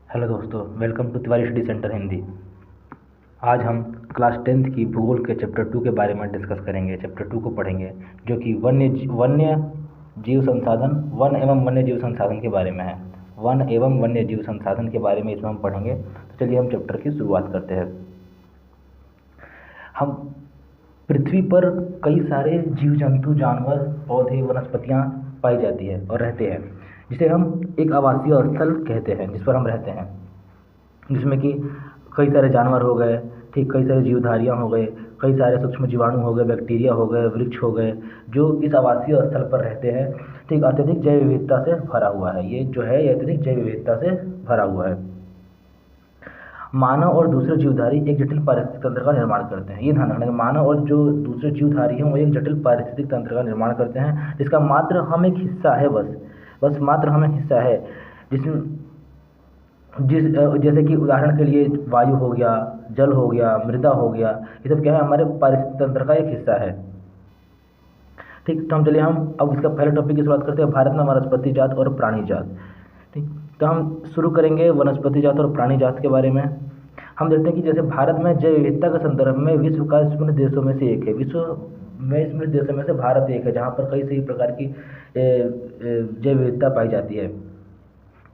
Hello दोस्तों, welcome to Tiwari study centre Hindi. आज हम क्लास 10th की भूगोल के चैप्टर 2 के बारे में डिस्कस करेंगे। चैप्टर 2 को पढ़ेंगे जो कि वन्य जीव संसाधन, वन एवं वन्य जीव संसाधन के बारे में है। वन एवं वन्य जीव संसाधन के बारे में इसमें हम पढ़ेंगे। तो चलिए हम चैप्टर की शुरुआत करते हैं। हम पृथ्वी पर कई सारे जीव जंतु, जानवर, पौधे, वनस्पतियाँ पाई जाती है और रहते हैं, जिसे हम एक आवासीय स्थल कहते हैं, जिस पर हम रहते हैं, जिसमें कि कई सारे जानवर हो गए, ठीक, कई सारे जीवधारियाँ हो गए, कई सारे सूक्ष्म जीवाणु हो गए, बैक्टीरिया हो गए, वृक्ष हो गए, जो इस आवासीय स्थल पर रहते हैं। ठीक, अत्यधिक जैव विविधता से भरा हुआ है। ये जो है, ये अत्यधिक जैव विविधता से भरा हुआ है। मानव और दूसरे जीवधारी एक जटिल पारिस्थितिक तंत्र का निर्माण करते हैं। ये ध्यान रखना कि मानव और जो दूसरे जीवधारी हैं वो एक जटिल पारिस्थितिक तंत्र का निर्माण करते हैं, जिसका मात्र हम एक हिस्सा है। बस मात्र हम एक हिस्सा है, जैसे कि उदाहरण के लिए वायु हो गया, जल हो गया, मृदा हो गया, ये सब क्या है, हमारे पारिस्थितिक तंत्र का एक हिस्सा है। ठीक, तो हम चलिए हम अब इसका पहले टॉपिक की शुरुआत करते हैं, भारत में वनस्पति जात और प्राणी जात। ठीक, तो हम शुरू करेंगे वनस्पति जात और प्राणी जात के बारे में। हम देखते हैं कि जैसे भारत में जैव विविधता के संदर्भ में विश्व का स्मृत देशों में से एक है। विश्व में स्मृत देशों में से भारत एक है, जहाँ पर कई सही प्रकार की जैव विविधता पाई जाती है।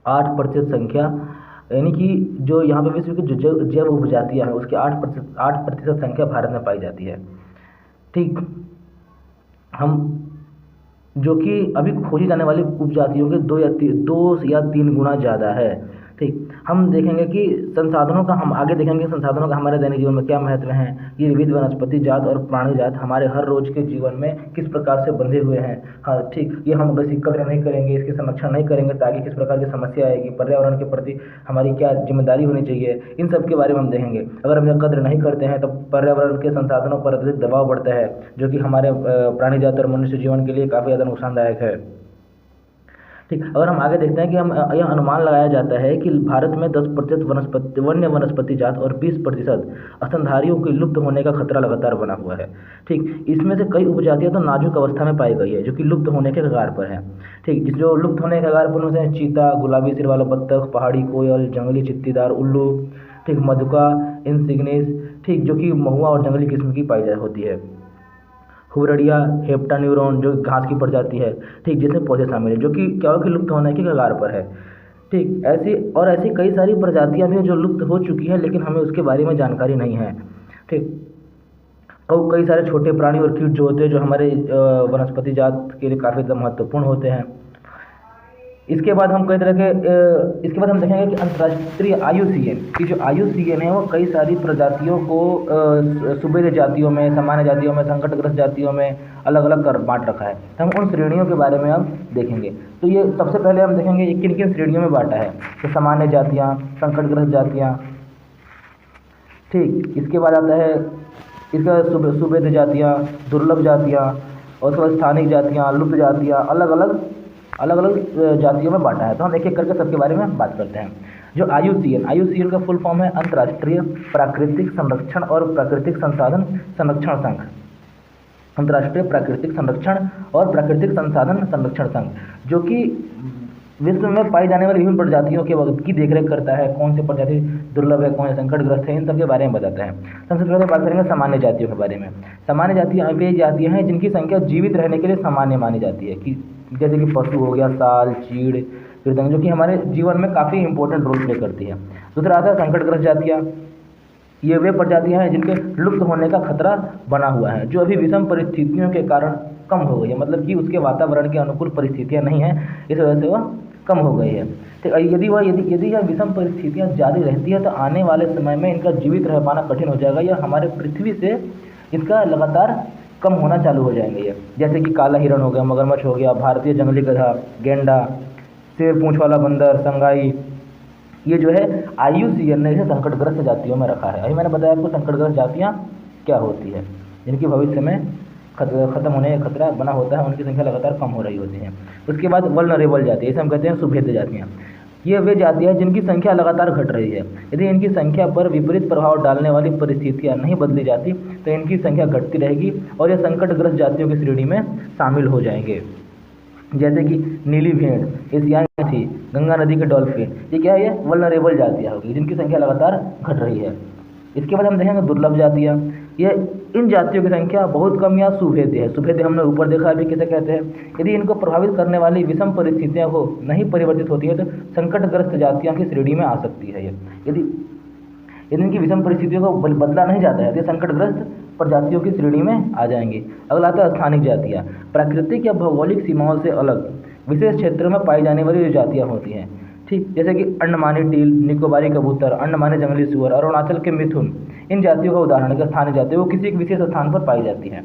8% संख्या, यानी कि जो यहाँ पर विश्व की जो जैव उपजातियाँ हैं उसकी 8% संख्या भारत में पाई जाती है। ठीक, हम जो कि अभी खोजी जाने वाली उपजातियों के 2 या 3 गुना ज़्यादा है। ठीक, हम देखेंगे कि संसाधनों का, हम आगे देखेंगे संसाधनों का हमारे दैनिक जीवन में क्या महत्व है। ये विविध वनस्पति जात और प्राणी जात हमारे हर रोज के जीवन में किस प्रकार से बंधे हुए हैं। हाँ ठीक, ये हम अगर इसकी कद्र नहीं करेंगे, इसकी संरक्षण नहीं करेंगे तो आगे किस प्रकार की समस्या आएगी, पर्यावरण के प्रति हमारी क्या जिम्मेदारी होनी चाहिए, इन सब के बारे में हम देखेंगे। अगर हम कद्र नहीं करते हैं तो पर्यावरण के संसाधनों पर अत्यधिक दबाव बढ़ता है, जो कि हमारे प्राणी जात और मनुष्य जीवन के लिए काफ़ी ज़्यादा नुकसानदायक है। ठीक, अगर हम आगे देखते हैं कि हम यह अनुमान लगाया जाता है कि भारत में 10% वन्य वनस्पति जात और 20% स्तनधारियों के लुप्त होने का खतरा लगातार बना हुआ है। ठीक, इसमें से कई उपजातियां तो नाजुक अवस्था में पाई गई है, जो कि लुप्त होने के कगार पर है। ठीक, जो लुप्त होने के कगार पर उनमें से चीता, गुलाबी सिर वाला बत्तख, पहाड़ी कोयल, जंगली चित्तीदार उल्लू, ठीक, मधुका इंसिग्निस, ठीक, जो कि महुआ और जंगली किस्म की पाई होती है। हुरड़िया, हेप्टान्यूरॉन जो घास की प्रजाति है, ठीक, जिसमें पौधे शामिल है, जो कि क्या हो कि लुप्त होने के कगार पर है। ठीक, ऐसी कई सारी प्रजातियां भी हैं जो लुप्त हो चुकी हैं, लेकिन हमें उसके बारे में जानकारी नहीं है। ठीक, और कई सारे छोटे प्राणी और कीट जो होते हैं, जो हमारे वनस्पति जात के लिए काफ़ी महत्वपूर्ण होते हैं। इसके बाद हम इसके बाद हम देखेंगे कि अंतर्राष्ट्रीय IUCN की जो IUCN है वो कई सारी प्रजातियों को सूबेदार जातियों में, सामान्य जातियों में, संकटग्रस्त जातियों में अलग अलग कर बांट रखा है। तो हम उन श्रेणियों के बारे में हम देखेंगे। तो ये सबसे पहले हम देखेंगे किन किन श्रेणियों में बांटा है। तो सामान्य जातियाँ, संकटग्रस्त जातियाँ, ठीक, इसके बाद आता है इसका सूबेदार जातियाँ, दुर्लभ जातियाँ, और उसके बाद स्थानिक जातियाँ, लुप्त जातियाँ, अलग अलग जातियों में बांटा है। तो हम एक एक करके सबके बारे में बात करते हैं। जो IUCN का फुल फॉर्म है अंतर्राष्ट्रीय प्राकृतिक संरक्षण और प्राकृतिक संसाधन संरक्षण संघ। अंतर्राष्ट्रीय प्राकृतिक संरक्षण और प्राकृतिक संसाधन संरक्षण संघ, जो कि विश्व में पाई जाने वाली विभिन्न प्रजातियों के वक्त की देखरेख करता है। कौन सी प्रजाति दुर्लभ है, कौन से संकटग्रस्त है, इन सब के बारे में बताता है। सबसे पहले बात करेंगे सामान्य जातियों के बारे में। सामान्य जातियाँ वे जातियाँ हैं जिनकी संख्या जीवित रहने के लिए सामान्य मानी जाती है, कि जैसे कि पशु हो गया, साल, चीड़, पतंग, जो कि हमारे जीवन में काफ़ी इंपॉर्टेंट रोल प्ले करती है। दूसरा आता है संकटग्रस्त जातियाँ। ये वे प्रजातियाँ हैं जिनके लुप्त होने का खतरा बना हुआ है, जो अभी विषम परिस्थितियों के कारण कम हो गई है, मतलब कि उसके वातावरण के अनुकूल परिस्थितियाँ नहीं हैं, इस वजह से वह कम हो गई है। तो यदि यह विषम परिस्थितियाँ जारी रहती है तो आने वाले समय में इनका जीवित रह पाना कठिन हो जाएगा, या हमारे पृथ्वी से इसका लगातार कम होना चालू हो जाएंगे ये। जैसे कि काला हिरण हो गया, मगरमच्छ हो गया, भारतीय जंगली गधा, गेंडा, शेर पूंछ वाला बंदर, संगाई, ये जो है IUCN ने इसे संकटग्रस्त जातियों में रखा है। अभी मैंने बताया आपको संकटग्रस्त जातियाँ क्या होती है, जिनकी भविष्य में खत्म होने का खतरा बना होता है, उनकी संख्या लगातार कम हो रही होती है। उसके बाद वल्नरेबल जाति, इसे हम कहते हैं सुभेद्य जातियाँ। ये वे जातियाँ हैं जिनकी संख्या लगातार घट रही है। यदि इनकी संख्या पर विपरीत प्रभाव डालने वाली परिस्थितियाँ नहीं बदली जाती तो इनकी संख्या घटती रहेगी और ये संकटग्रस्त जातियों की श्रेणी में शामिल हो जाएंगे। जैसे कि नीली भेड़, एशियाई मछली, गंगा नदी के डॉल्फिन, ये क्या है, ये वल्नरेबल जातियाँ होगी जिनकी संख्या लगातार घट रही है। इसके बाद हम देखेंगे दुर्लभ जातियाँ, ये इन जातियों की संख्या बहुत कम या सुभेद्य है। सुभेद्य हमने ऊपर देखा अभी किसे कहते हैं। यदि इनको प्रभावित करने वाली विषम परिस्थितियाँ को नहीं परिवर्तित होती है तो संकटग्रस्त जातियों की श्रेणी में आ सकती है। ये यदि इनकी विषम परिस्थितियों को बदला नहीं जाता है तो ये संकटग्रस्त प्रजातियों की श्रेणी में आ जाएंगी। अगला आता है स्थानिक जातियाँ, प्राकृतिक या भौगोलिक सीमाओं से अलग विशेष क्षेत्रों में पाई जाने वाली जो जातियाँ होती हैं, ठीक, जैसे कि अंडमानी टील, निकोबारी कबूतर, अंडमानी जंगली सुअर, अरुणाचल के मिथुन, इन जातियों का उदाहरण है। स्थानिक जातियाँ वो किसी एक विशेष स्थान पर पाई जाती हैं,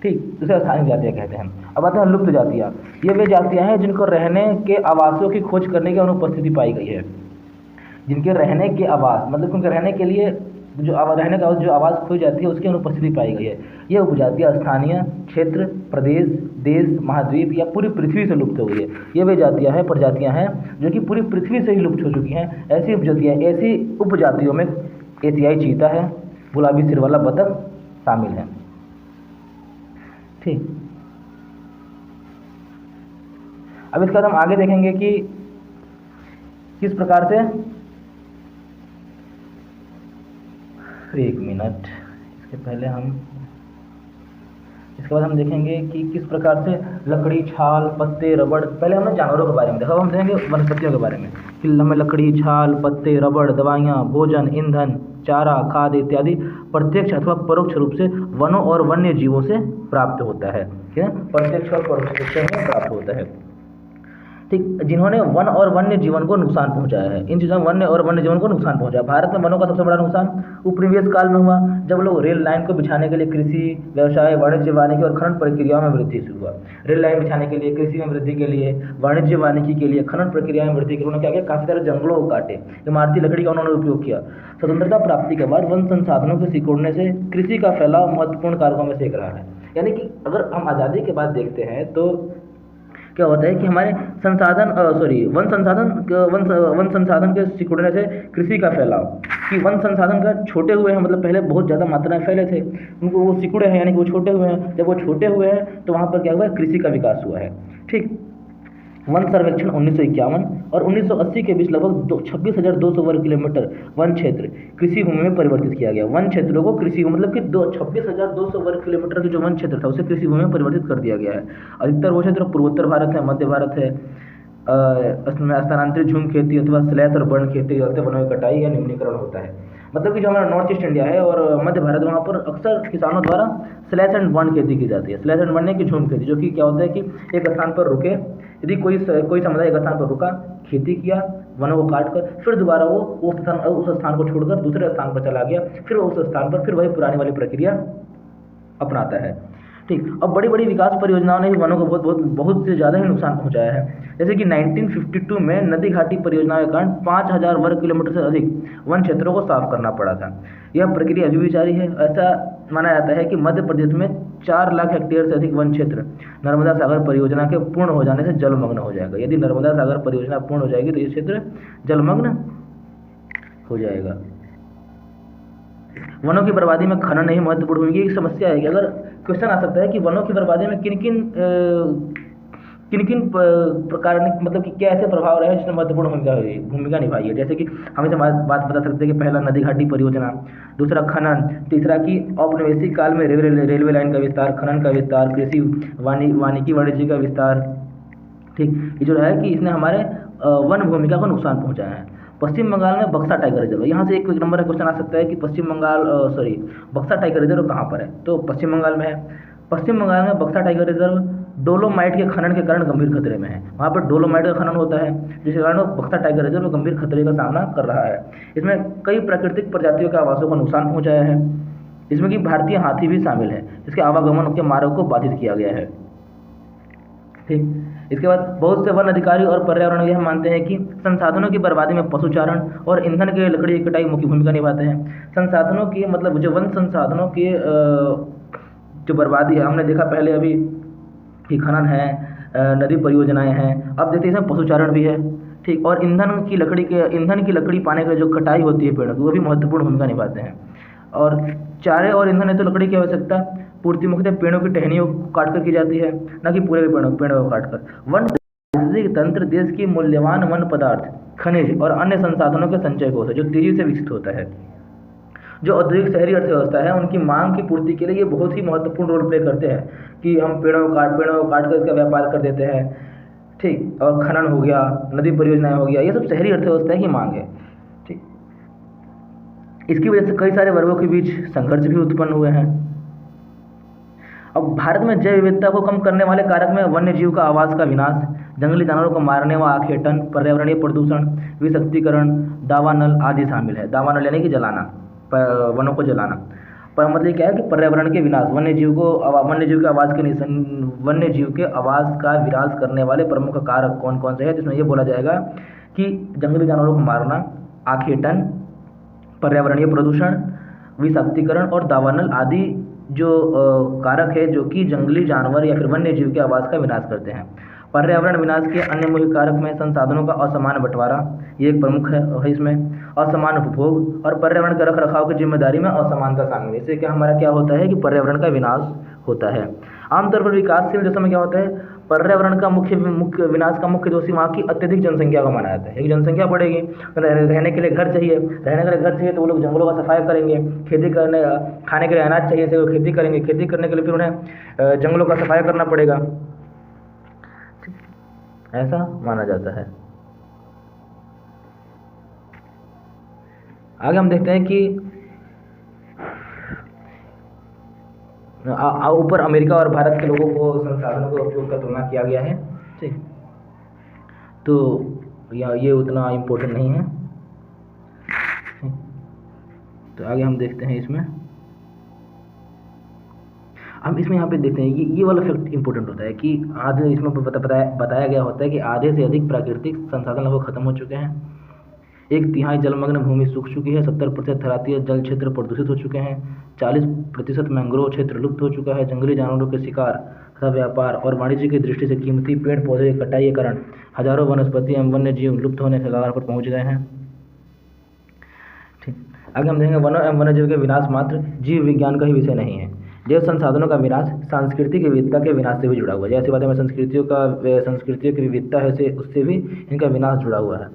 ठीक, उसे स्थानिक जातियाँ कहते हैं। अब आते हैं लुप्त जातियाँ, ये वे जातियाँ हैं जिनको रहने के आवासों की खोज करने की अनुपस्थिति पाई गई है। जिनके रहने के आवास मतलब उनके रहने के लिए जो रहने का जो आवाज़ खोई जाती है उसकी अनुपस्थिति पाई गई है। ये उपजातियाँ स्थानीय क्षेत्र, प्रदेश, देश, महाद्वीप या पूरी पृथ्वी से लुप्त हो गई है। ये वे जातियाँ हैं, प्रजातियाँ हैं जो कि पूरी पृथ्वी से ही लुप्त हो चुकी हैं। ऐसी उपजातियों में एशियाई चीता है, गुलाबी सिर वाला बतख शामिल है, ठीक। अब इसके बाद हम आगे देखेंगे कि किस प्रकार से, एक मिनट, इसके बाद हम देखेंगे कि किस प्रकार से लकड़ी, छाल, पत्ते, रबड़, पहले हमने जानवरों के बारे में देखा, अब हम देखेंगे वनस्पतियों के बारे में कि लकड़ी, छाल, पत्ते, रबड़, दवाइयाँ, भोजन, ईंधन, चारा, खाद इत्यादि प्रत्यक्ष अथवा परोक्ष रूप से वनों और वन्य जीवों से प्राप्त होता है, ठीक है, प्रत्यक्ष और परोक्ष रूप से प्राप्त होता है, ठीक, जिन्होंने वन और वन्य जीवन को नुकसान पहुंचाया है। इन चीज़ों में वन्य और वन्य जीवन को नुकसान पहुंचाया। भारत में वनों का सबसे बड़ा नुकसान उपनिवेश काल में हुआ, जब लोग रेल लाइन को बिछाने के लिए कृषि, व्यवसाय, वाणिज्य, वानिकी और खनन प्रक्रियाओं में वृद्धि से हुआ। रेल लाइन बिछाने के लिए, कृषि में वृद्धि के लिए, वाणिज्य, वानिकी के लिए, खनन प्रक्रिया में वृद्धि के लिए उन्होंने क्या किया, काफ़ी सारे जंगलों को काटे, इमारती लकड़ी का उन्होंने उपयोग किया। स्वतंत्रता प्राप्ति के बाद वन संसाधनों को सिकुड़ने से कृषि का फैलाव महत्वपूर्ण कारकों में से एक रहा है। यानी कि अगर हम आज़ादी के बाद देखते हैं तो क्या होता है कि हमारे वन संसाधन के सिकुड़ने से कृषि का फैलाव, कि वन संसाधन का छोटे हुए हैं, मतलब पहले बहुत ज़्यादा मात्रा में फैले थे, उनको वो सिकुड़े हैं, यानी कि वो छोटे हुए हैं। जब वो छोटे हुए हैं तो वहाँ पर क्या हुआ है, कृषि का विकास हुआ है, ठीक। वन सर्वेक्षण 1951 और 1980 के बीच लगभग 26,200 वर्ग किलोमीटर वन क्षेत्र कृषि भूमि में परिवर्तित किया गया। वन क्षेत्रों को कृषि मतलब कि 26,200 वर्ग किलोमीटर के जो वन क्षेत्र था उसे कृषि भूमि में परिवर्तित कर दिया गया है। अधिकतर वो क्षेत्र पूर्वोत्तर भारत है, मध्य भारत है, इसमें स्थानांतरित झूम खेती अथवा स्लैश और बर्न खेती करते वनों की कटाई या निम्नीकरण होता है। मतलब कि जो हमारा नॉर्थ ईस्ट इंडिया है और मध्य भारत, वहाँ पर अक्सर किसानों द्वारा स्लैश एंड बर्न खेती की जाती है। स्लैश एंड बर्न की झूम खेती, जो कि क्या होता है कि एक स्थान पर रुके, यदि कोई समुदाय एक स्थान पर रुका, खेती किया, वनों को काट कर, फिर दोबारा वो उस स्थान को छोड़कर दूसरे स्थान पर चला गया, फिर उस स्थान पर फिर वही पुरानी वाली प्रक्रिया अपनाता है, ठीक। अब बड़ी बड़ी विकास परियोजनाओं ने भी वनों को बहुत से ज़्यादा ही नुकसान पहुंचाया है। जैसे कि 1952 में नदी घाटी परियोजना के कारण 5,000 वर्ग किलोमीटर से अधिक वन क्षेत्रों को साफ करना पड़ा था। यह प्रक्रिया अभी भी जारी है। ऐसा माना जाता है कि मध्य प्रदेश में 4 लाख हेक्टेयर से अधिक वन क्षेत्र नर्मदा सागर परियोजना के पूर्ण हो जाने से जलमग्न हो जाएगा। यदि नर्मदा सागर परियोजना पूर्ण हो जाएगी तो ये क्षेत्र जलमग्न हो जाएगा। वनों की बर्बादी में खनन नहीं महत्वपूर्ण भूमिका। एक समस्या है कि अगर क्वेश्चन आ सकता है कि वनों की बर्बादी में किन किन प्रकार, मतलब कि क्या ऐसे प्रभाव रहे जिसने महत्वपूर्ण भूमिका निभाई है। जैसे कि हम इसे बात बता सकते हैं कि पहला नदी घाटी परियोजना, दूसरा खनन, तीसरा कि औपनिवेशिक काल में रेलवे लाइन का विस्तार, खनन का विस्तार, कृषि, वानिकी, वाणिज्य का विस्तार, ठीक। ये जो है कि इसने हमारे वन भूमिका को नुकसान पहुँचाया है। पश्चिम बंगाल में बक्सा टाइगर रिजर्व, यहाँ से एक नंबर का क्वेश्चन आ सकता है कि बक्सा टाइगर रिजर्व कहाँ पर है, तो पश्चिम बंगाल में है। पश्चिम बंगाल में बक्सा टाइगर रिजर्व डोलोमाइट के खनन के कारण गंभीर खतरे में है। वहाँ पर डोलोमाइट का खनन होता है, जिसके कारण बक्सा टाइगर रिजर्व गंभीर खतरे का सामना कर रहा है। इसमें कई प्राकृतिक प्रजातियों के आवासों को नुकसान पहुँचाया है। इसमें कि भारतीय हाथी भी शामिल है, इसके आवागमन के मार्ग को बाधित किया गया है, ठीक। इसके बाद बहुत से वन अधिकारी और पर्यावरण यह मानते हैं कि संसाधनों की बर्बादी में पशुचारण और ईंधन के लकड़ी की कटाई मुख्य भूमिका निभाते हैं। संसाधनों की मतलब जो वन संसाधनों की जो बर्बादी है, हमने देखा पहले अभी कि खनन है, नदी परियोजनाएं हैं, अब देखते हैं इसमें पशुचारण भी है, ठीक। और ईंधन की लकड़ी पाने के लिए जो कटाई होती है पेड़ों की, वो भी महत्वपूर्ण भूमिका निभाते हैं। और चारे और ईंधन है तो लकड़ी की आवश्यकता पूर्ति मुख्यतः पेड़ों की टहनियों को काट कर की जाती है, न कि पूरे पेड़ों को काट कर। वन पारिस्थितिक तंत्र देश की मूल्यवान वन पदार्थ, खनिज और अन्य संसाधनों के संचय कोष है जो तेजी से विकसित होता है। जो औद्योगिक शहरी अर्थव्यवस्था है उनकी मांग की पूर्ति के लिए ये बहुत ही महत्वपूर्ण रोल प्ले करते हैं कि हम पेड़ों को काट कर इसका व्यापार कर देते हैं, ठीक, और खनन हो गया, नदी परियोजनाएं हो गया, ये सब शहरी अर्थव्यवस्था की मांग है, ठीक। इसकी वजह से कई सारे वर्गों के बीच संघर्ष भी उत्पन्न हुए हैं। अब भारत में जैव विविधता को कम करने वाले कारक में वन्य जीव का आवास का विनाश, जंगली जानवरों को मारने व आखेटन, पर्यावरणीय प्रदूषण, विषक्तीकरण, दावानल आदि शामिल है। दावानल यानी कि जलाना, वनों को जलाना। पर मतलब क्या है कि पर्यावरण के विनाश, वन्य जीव के आवास का विनाश करने वाले प्रमुख कारक कौन कौन से हैं, जिसमें ये बोला जाएगा कि जंगली जानवरों को मारना, आखेटन, पर्यावरणीय प्रदूषण, विषाक्तीकरण और दावानल आदि जो कारक है जो कि जंगली जानवर या फिर वन्य जीव के आवास का विनाश करते हैं। पर्यावरण विनाश के अन्य मुख्य कारक में संसाधनों का असमान बंटवारा, ये एक प्रमुख है इसमें, असमान उपभोग और पर्यावरण के रख रखाव की जिम्मेदारी में असमानता शामिल है। इससे हमारा क्या होता है कि पर्यावरण का विनाश होता है। आमतौर पर विकासशील देशों में क्या होता है, पर्यावरण का मुख्य विनाश का मुख्य दोषी वहाँ की अत्यधिक जनसंख्या को माना जाता है। एक जनसंख्या बढ़ेगी, रहने के लिए घर चाहिए, तो वो लोग जंगलों का सफाई करेंगे, खेती करने, खाने के लिए अनाज चाहिए से वो खेती करेंगे, खेती करने के लिए फिर उन्हें जंगलों का सफाई करना पड़ेगा, ऐसा माना जाता है। आगे हम देखते हैं कि ऊपर अमेरिका और भारत के लोगों को संसाधनों के उपयोग का तुलना किया गया है, ठीक, तो ये उतना इम्पोर्टेंट नहीं है। तो आगे हम देखते हैं इसमें, हम इसमें यहाँ पे देखते हैं ये वाला फैक्ट इंपॉर्टेंट होता है कि आधे इसमें बताया गया होता है कि आधे से अधिक प्राकृतिक संसाधन लगभग खत्म हो चुके हैं, 1/3 जलमग्न भूमि सूख चुकी है, 70% धरातीय जल क्षेत्र प्रदूषित हो चुके हैं, 40% मैंग्रोव क्षेत्र लुप्त हो चुका है, जंगली जानवरों के शिकार तथा व्यापार और वाणिज्य की दृष्टि से कीमती पेड़ पौधे की कटाई के कारण हजारों वनस्पति एवं वन्य जीव लुप्त होने के कगार पर पहुँच गए हैं, ठीक। आगे हम देखेंगे वनों एवं वन्य जीव के विनाश मात्र जीव विज्ञान का ही विषय नहीं है। जैव संसाधनों का विनाश सांस्कृतिक विविधता के विनाश से भी जुड़ा हुआ है। जैसी बातें में संस्कृतियों की विविधता है उससे भी इनका विनाश जुड़ा हुआ है।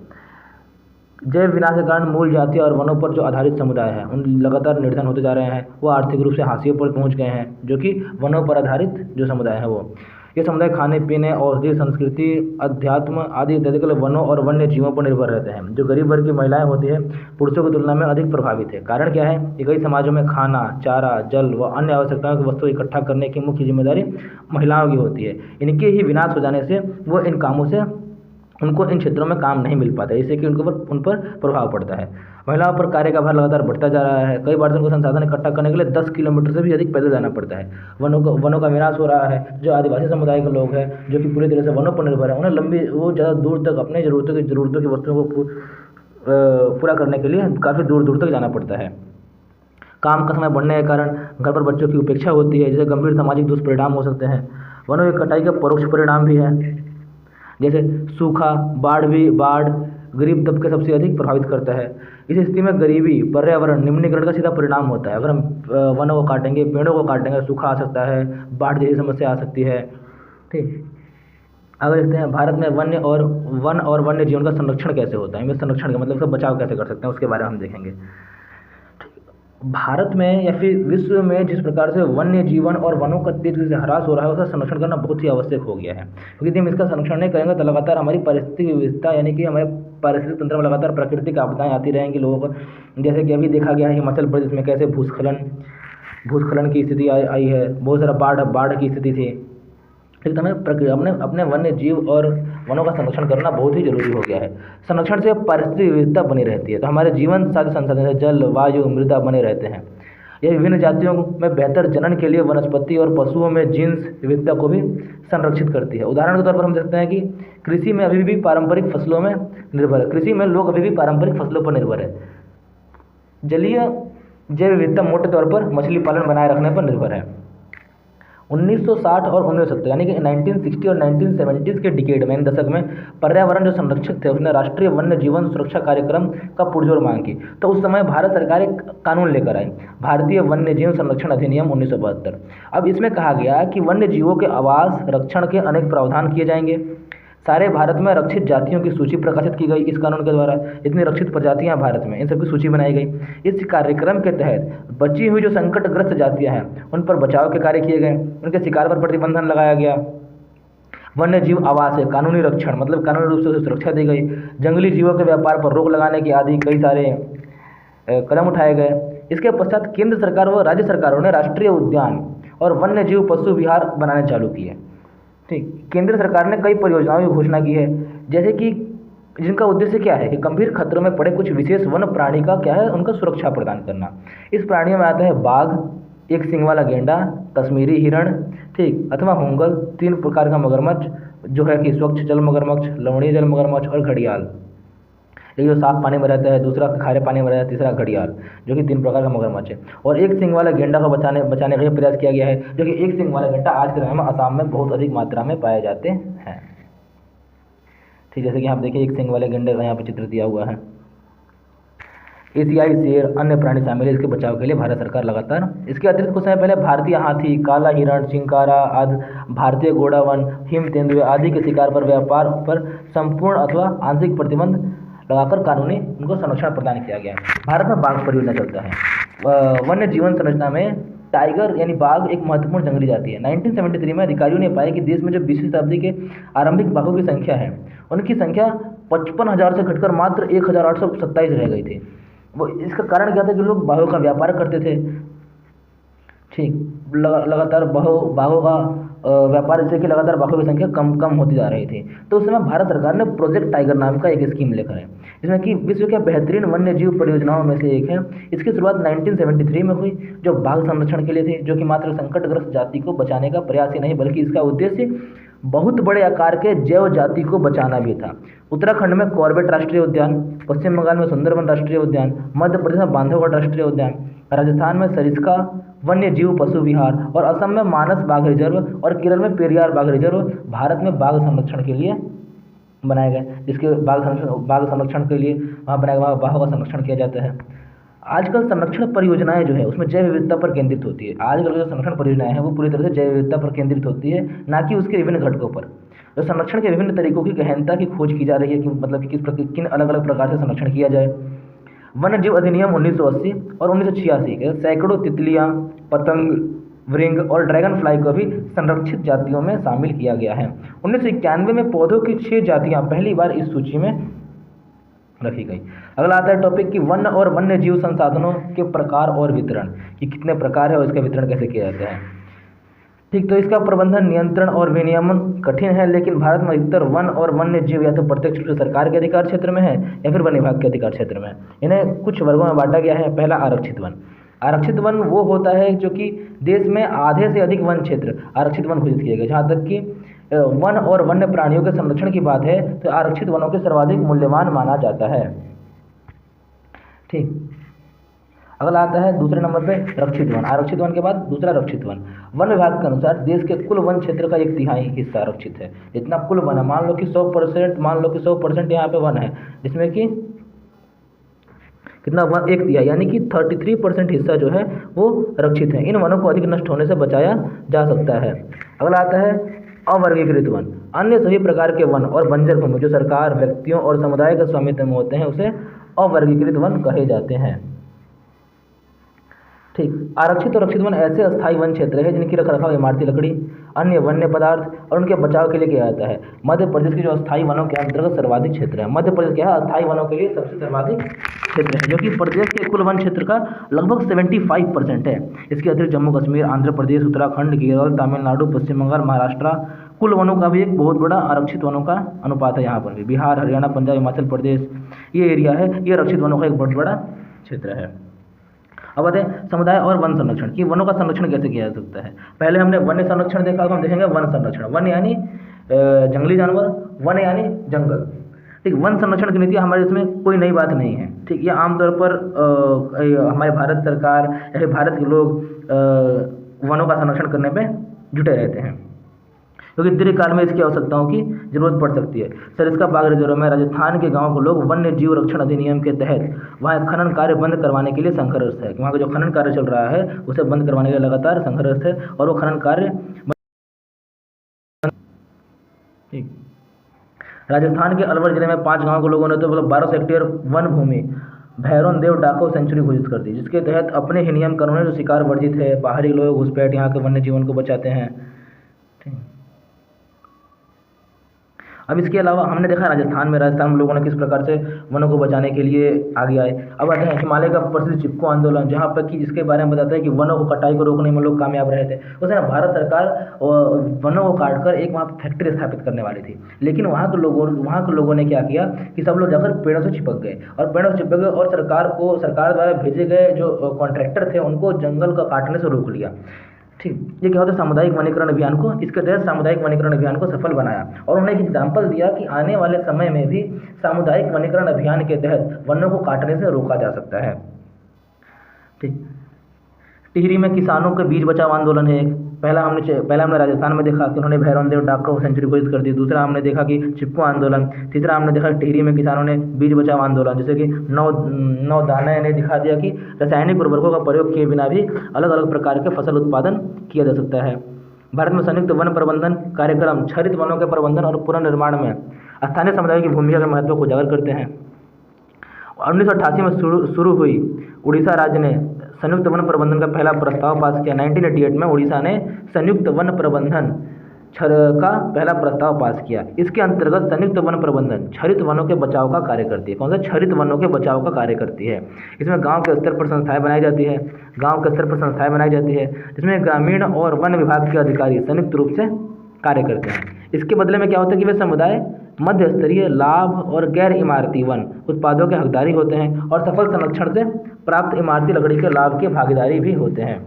जैव विनाश के कारण मूल जाति और वनों पर जो आधारित समुदाय हैं उन लगातार निर्धन होते जा रहे हैं, वो आर्थिक रूप से हाशिए पर पहुंच गए हैं, जो कि वनों पर आधारित जो समुदाय है वो ये समुदाय खाने पीने, औषधि, संस्कृति, अध्यात्म आदि इत्यादि के लिए वनों और वन्य जीवों पर निर्भर रहते हैं। जो गरीब वर्ग की महिलाएं होती है पुरुषों की तुलना में अधिक प्रभावित है। कारण क्या है कि कई समाजों में खाना, चारा, जल व अन्य आवश्यकताओं की वस्तु इकट्ठा करने की मुख्य जिम्मेदारी महिलाओं की होती है। इनके ही विनाश हो जाने से वो इन कामों से उनको इन क्षेत्रों में काम नहीं मिल पाता, इससे कि उन पर प्रभाव पड़ता है। महिलाओं पर कार्य का भार लगातार बढ़ता जा रहा है। कई बार उनको संसाधन इकट्ठा करने के लिए 10 किलोमीटर से भी अधिक पैदल जाना पड़ता है। वनों का विनाश हो रहा है। जो आदिवासी समुदाय के लोग हैं जो कि पूरी तरह से वनों पर निर्भर है, उन्हें वो ज़्यादा दूर तक अपने ज़रूरतों की वस्तुओं को पूरा करने के लिए काफ़ी दूर तक जाना पड़ता है। काम का समय बढ़ने के कारण घर पर बच्चों की उपेक्षा होती है, जिससे गंभीर सामाजिक दुष्परिणाम हो सकते हैं। वनों की कटाई के परोक्ष परिणाम भी है, जैसे सूखा, बाढ़ गरीब तबके सबसे अधिक प्रभावित करता है। इस स्थिति में गरीबी, पर्यावरण निम्नीकरण का सीधा परिणाम होता है। अगर हम वनों को काटेंगे, पेड़ों को काटेंगे, सूखा आ सकता है, बाढ़ जैसी समस्या आ सकती है, ठीक। आगे देखते हैं भारत में वन और वन्य जीवन का संरक्षण कैसे होता है। संरक्षण का मतलब उसका बचाव कैसे कर सकते हैं उसके बारे में हम देखेंगे। भारत में या फिर विश्व में जिस प्रकार से वन्य जीवन और वनों का तेजी से ह्रास हो रहा है उसका संरक्षण करना बहुत ही आवश्यक हो गया है, क्योंकि यदि हम इसका संरक्षण नहीं करेंगे तो लगातार हमारी पारिस्थितिक विविधता यानी कि हमारे पारिस्थितिक तंत्र में लगातार प्राकृतिक आपदाएं आती रहेंगी लोगों पर। जैसे कि अभी देखा गया है हिमाचल प्रदेश में कैसे भूस्खलन की स्थिति आई है, बहुत सारा बाढ़ की स्थिति थी। लेकिन हमें अपने वन्य जीव और वनों का संरक्षण करना बहुत ही जरूरी हो गया है। संरक्षण से पारिस्थितिक विविधता बनी रहती है, तो हमारे जीवन साधन संसाधन जल, वायु, मृदा बने रहते हैं। यह विभिन्न जातियों में बेहतर जनन के लिए वनस्पति और पशुओं में जीन्स विविधता को भी संरक्षित करती है। उदाहरण के तौर पर हम देखते हैं कि कृषि में अभी भी पारंपरिक फसलों में निर्भर है। कृषि में लोग अभी भी पारंपरिक फसलों पर निर्भर है। जलीय जैव विविधता मोटे तौर पर मछली पालन बनाए रखने पर निर्भर है। 1960 और 1970 यानी कि 1960 और 1970 के डिकेड में, इन दशक में पर्यावरण जो संरक्षक थे उसने राष्ट्रीय वन्य जीवन सुरक्षा कार्यक्रम का पुरजोर मांग की। तो उस समय भारत सरकार एक कानून लेकर आई, भारतीय वन्य जीवन संरक्षण अधिनियम 1972। अब इसमें कहा गया कि वन्य जीवों के आवास रक्षण के अनेक प्रावधान किए जाएंगे। सारे भारत में रक्षित जातियों की सूची प्रकाशित की गई इस कानून के द्वारा। जितनी रक्षित प्रजातियां भारत में, इन सबकी सूची बनाई गई। इस कार्यक्रम के तहत बची हुई जो संकटग्रस्त जातियां हैं उन पर बचाव के कार्य किए गए, उनके शिकार पर प्रतिबंधन लगाया गया। वन्य जीव आवास है, कानूनी रक्षण मतलब कानूनी रूप से उसे सुरक्षा दी गई। जंगली जीवों के व्यापार पर रोक लगाने के आदि कई सारे कदम उठाए गए। इसके पश्चात केंद्र सरकार व राज्य सरकारों ने राष्ट्रीय उद्यान और वन्य जीव पशु विहार बनाने चालू किए। ठीक, केंद्र सरकार ने कई परियोजनाओं की घोषणा की है, जैसे कि जिनका उद्देश्य क्या है कि गंभीर खतरों में पड़े कुछ विशेष वन प्राणी का क्या है, उनका सुरक्षा प्रदान करना। इस प्राणियों में आता है बाघ, एक सींग वाला गेंडा, कश्मीरी हिरण, ठीक, अथवा होंगल, 3 प्रकार का मगरमच्छ जो है कि स्वच्छ जल मगरमच्छ, लवणीय जल मगरमच्छ और घड़ियाल। एक जो साफ पानी में रहता है, दूसरा खारे पानी में रहता है, तीसरा घड़ियाल, जो कि 3 प्रकार का मगरमच्छ है। और एक सींग वाला गेंडा को बचाने का प्रयास किया गया है, जो कि एक सींग वाला गेंडा आज के समय में असम में बहुत अधिक मात्रा में पाए जाते हैं। ठीक, जैसे कि आप देखिए एक सींग वाले गेंडे का यहाँ पर चित्र दिया हुआ है। एशियाई शेर, अन्य प्राणी शामिल है इसके बचाव के लिए भारत सरकार लगातार। इसके अतिरिक्त कुछ समय पहले भारतीय हाथी, काला हिरण, चिंकारा आदि, भारतीय घोड़ा वन, हिम तेंदुए आदि के शिकार पर व्यापार पर संपूर्ण अथवा आंशिक प्रतिबंध लगाकर कानूनी उनको संरक्षण प्रदान किया गया। भारत में बाघ परियोजना चलता है। वन्य जीवन संरचना में टाइगर यानी बाघ एक महत्वपूर्ण जंगली जाति है। 1973 में अधिकारियों ने पाया कि देश में जो 20वीं शताब्दी के आरंभिक बाघों की संख्या है, उनकी संख्या 55,000 से घटकर मात्र 1,827 रह गई थी। वो इसका कारण क्या था कि लोग बाघों का व्यापार करते थे। ठीक, लगातार बाघों का व्यापार, जैसे कि लगातार बाघों की संख्या कम होती जा रही थी। तो उस समय भारत सरकार ने प्रोजेक्ट टाइगर नाम का एक स्कीम लेकर है, जिसमें कि विश्व के बेहतरीन वन्य जीव परियोजनाओं में से एक है। इसकी शुरुआत 1973 में हुई, जो बाघ संरक्षण के लिए थी, जो कि मात्र संकटग्रस्त जाति को बचाने का प्रयास ही नहीं बल्कि इसका उद्देश्य बहुत बड़े आकार के जैव जाति को बचाना भी था। उत्तराखंड में कॉर्बेट राष्ट्रीय उद्यान, पश्चिम बंगाल में सुंदरबन राष्ट्रीय उद्यान, मध्य प्रदेश में बांधवगढ़ राष्ट्रीय उद्यान, राजस्थान में सरिस्का वन्य जीव पशु विहार और असम में मानस बाघ रिजर्व और केरल में पेरियार बाघ रिजर्व भारत में बाघ संरक्षण के लिए बनाए गए, जिसके बाघ संरक्षण के लिए वहाँ बनाए गए बाघों का संरक्षण किया जाता है। आजकल संरक्षण परियोजनाएं जो है उसमें जैव विविधता पर केंद्रित होती है। आजकल जो संरक्षण परियोजनाएं हैं वो पूरी तरह से जैव विविधता पर केंद्रित होती है, ना कि उसके विभिन्न घटकों पर। तो संरक्षण के विभिन्न तरीकों की गहनता की खोज की जा रही है कि मतलब कि किन अलग अलग प्रकार से संरक्षण किया जाए। वन्य जीव अधिनियम 1980 और 1986 के सैकड़ों तितलियां, पतंग, व्रिंग और ड्रैगन फ्लाई को भी संरक्षित जातियों में शामिल किया गया है। 1991 में पौधों की 6 जातियां पहली बार इस सूची में रखी गई। अगला आता है टॉपिक कि वन और वन्य जीव संसाधनों के प्रकार और वितरण, कि कितने प्रकार है और इसका वितरण कैसे किया जाता है। ठीक, तो इसका प्रबंधन, नियंत्रण और विनियमन कठिन है, लेकिन भारत में अधिकतर वन और वन्य जीव या तो प्रत्यक्ष रूप से सरकार के अधिकार क्षेत्र में है या फिर वन विभाग के अधिकार क्षेत्र में। इन्हें कुछ वर्गों में बांटा गया है। पहला, आरक्षित वन। आरक्षित वन वो होता है जो कि देश में आधे से अधिक वन क्षेत्र आरक्षित वन घोषित किए गए। जहाँ तक कि वन और वन्य प्राणियों के संरक्षण की बात है तो आरक्षित वनों के सर्वाधिक मूल्यवान माना जाता है। ठीक, अगला आता है दूसरे नंबर पे रक्षित वन। आरक्षित वन के बाद दूसरा रक्षित वन। वन विभाग के अनुसार देश के कुल वन क्षेत्र का 1/3 हिस्सा रक्षित है। जितना कुल वन है, मान लो कि 100% यहाँ पे वन है, जिसमें कि कितना वन, 1/3 यानी कि 33% हिस्सा जो है वो रक्षित है। इन वनों को अधिक नष्ट होने से बचाया जा सकता है। अगला आता है अवर्गीकृत वन। अन्य सभी प्रकार के वन और बंजर भूमि जो सरकार, व्यक्तियों और समुदाय के स्वामित्व में होते हैं उसे अवर्गीकृत वन कहे जाते हैं। ठीक, आरक्षित और रक्षित वन ऐसे अस्थायी वन क्षेत्र है जिनकी रखरखाव इमारती लकड़ी, अन्य वन्य पदार्थ और उनके बचाव के लिए किया जाता है। मध्य प्रदेश के जो अस्थायी वनों के अंतर्गत सर्वाधिक क्षेत्र है। मध्य प्रदेश क्या है, अस्थायी वनों के लिए सबसे सर्वाधिक क्षेत्र है, जो कि प्रदेश के कुल वन क्षेत्र का लगभग 75% है। इसके अतिरिक्त जम्मू कश्मीर, आंध्र प्रदेश, उत्तराखंड, केरल, तमिलनाडु, पश्चिम बंगाल, महाराष्ट्र, कुल वनों का भी एक बहुत बड़ा आरक्षित वनों का अनुपात है। यहाँ पर भी बिहार, हरियाणा, पंजाब, हिमाचल प्रदेश ये एरिया है, ये आरक्षित वनों का एक बहुत बड़ा क्षेत्र है। अब आते हैं समुदाय और वन संरक्षण, कि वनों का संरक्षण कैसे किया जा सकता है। पहले हमने वन्य संरक्षण देखा, अब हम देखेंगे वन संरक्षण। वन यानी जंगली जानवर, वन यानी जंगल। ठीक, वन संरक्षण की नीति हमारे इसमें कोई नई बात नहीं है। ठीक, ये आमतौर पर हमारे भारत सरकार या फिर भारत के लोग वनों का संरक्षण करने पे जुटे रहते हैं, क्योंकि दीर्घकाल में इसकी आवश्यकताओं की जरूरत पड़ सकती है। सरिस्का बाघ रिजर्व में राजस्थान के गांवों को लोग वन्य जीव रक्षण अधिनियम के तहत वहाँ खनन कार्य बंद करवाने के लिए संघर्ष है। वहाँ का जो खनन कार्य चल रहा है उसे बंद करवाने के लिए लगातार संघर्ष है और वो खनन कार्य ठीक राजस्थान के अलवर जिले में 5 गाँव के लोगों ने तो मतलब 12 हेक्टेयर वन भूमि भैरवन देव डाको सेंचुरी घोषित कर दी, जिसके तहत अपने ही नियम कानून है जो शिकार वर्जित है, बाहरी लोग घुसपैठ यहाँ के वन्य जीवन को बचाते हैं। ठीक। अब इसके अलावा हमने देखा राजस्थान में लोगों ने किस प्रकार से वनों को बचाने के लिए आगे आए। अब आते हैं हिमालय का प्रसिद्ध चिपको आंदोलन, जहाँ पर कि जिसके बारे में बताते हैं कि वनों को कटाई को रोकने में लोग कामयाब रहे थे। उस समय भारत सरकार वनों को काटकर एक वहाँ पर फैक्ट्री स्थापित करने वाली थी, लेकिन वहाँ के लोगों ने क्या किया कि सब लोग जाकर पेड़ों से चिपक गए और सरकार द्वारा भेजे गए जो कॉन्ट्रैक्टर थे उनको जंगल का काटने से रोक लिया। ठीक। ये क्या होता है सामुदायिक वनीकरण अभियान को, इसके तहत सामुदायिक वनीकरण अभियान को सफल बनाया और उन्होंने एक एग्जाम्पल दिया कि आने वाले समय में भी सामुदायिक वनीकरण अभियान के तहत वनों को काटने से रोका जा सकता है। ठीक। टिहरी में किसानों के बीज बचाव आंदोलन है एक। पहला हमने राजस्थान में देखा कि उन्होंने भैरवन देव डाको सेंचुरी घोषित कर दी। दूसरा हमने देखा कि चिपको आंदोलन। तीसरा हमने देखा टिहरी में किसानों ने बीज बचाव आंदोलन, जैसे कि नौ दाना ने दिखा दिया कि रासायनिक उर्वरकों का प्रयोग किए बिना भी अलग अलग प्रकार के फसल उत्पादन किया जा सकता है। भारत में संयुक्त वन प्रबंधन कार्यक्रम क्षरित वनों के प्रबंधन और पुनर्निर्माण में स्थानीय समुदाय की भूमिका के महत्व को उजागर करते हैं। 1988 में शुरू हुई उड़ीसा राज्य ने संयुक्त वन प्रबंधन का पहला प्रस्ताव पास किया। 1988 में उड़ीसा ने संयुक्त वन प्रबंधन का पहला प्रस्ताव पास किया। इसके अंतर्गत संयुक्त वन प्रबंधन क्षरित वनों के बचाव का कार्य करती है। कौन सा? क्षरित वनों के बचाव का कार्य करती है। इसमें गांव के स्तर पर संस्थाएं बनाई जाती है, जिसमें ग्रामीण और वन विभाग के अधिकारी संयुक्त रूप से कार्य करते हैं। इसके बदले में क्या होता है कि वे समुदाय मध्य स्तरीय लाभ और गैर इमारती वन उत्पादों के हकदारी होते हैं और सफल संरक्षण से प्राप्त इमारती लकड़ी के लाभ के भागीदारी भी होते हैं।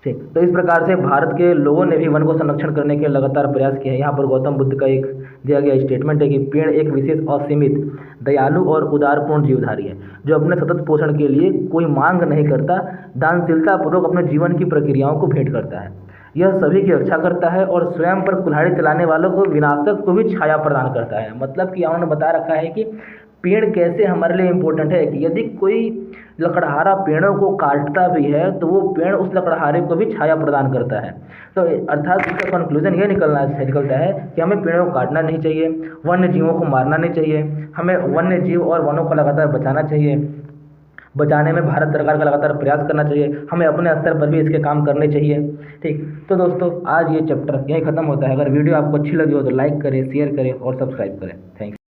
ठीक। तो इस प्रकार से भारत के लोगों ने भी वन को संरक्षण करने के लगातार प्रयास किए हैं। यहाँ पर गौतम बुद्ध का एक दिया गया स्टेटमेंट है कि पेड़ एक विशेष असीमित, दयालु और उदारपूर्ण जीवधारी है जो अपने सतत पोषण के लिए कोई मांग नहीं करता, दानशीलता पूर्वक अपने जीवन की प्रक्रियाओं को भेंट करता है। यह सभी की रक्षा करता है और स्वयं पर कुल्हाड़ी चलाने वालों को विनाशक को भी छाया प्रदान करता है। मतलब कि उन्होंने बता रखा है कि पेड़ कैसे हमारे लिए इम्पोर्टेंट है कि यदि कोई लकड़हारा पेड़ों को काटता भी है तो वो पेड़ उस लकड़हारे को भी छाया प्रदान करता है। तो अर्थात इसका कंक्लूजन ये निकलता है कि हमें पेड़ों को काटना नहीं चाहिए, वन्य जीवों को मारना नहीं चाहिए, हमें वन्य जीव और वनों को लगातार बचाना चाहिए। बचाने में भारत सरकार का लगातार प्रयास करना चाहिए, हमें अपने स्तर पर भी इसके काम करने चाहिए। ठीक। तो दोस्तों आज ये चैप्टर यहीं ख़त्म होता है। अगर वीडियो आपको अच्छी लगी हो तो लाइक करें, शेयर करें और सब्सक्राइब करें। Thank you.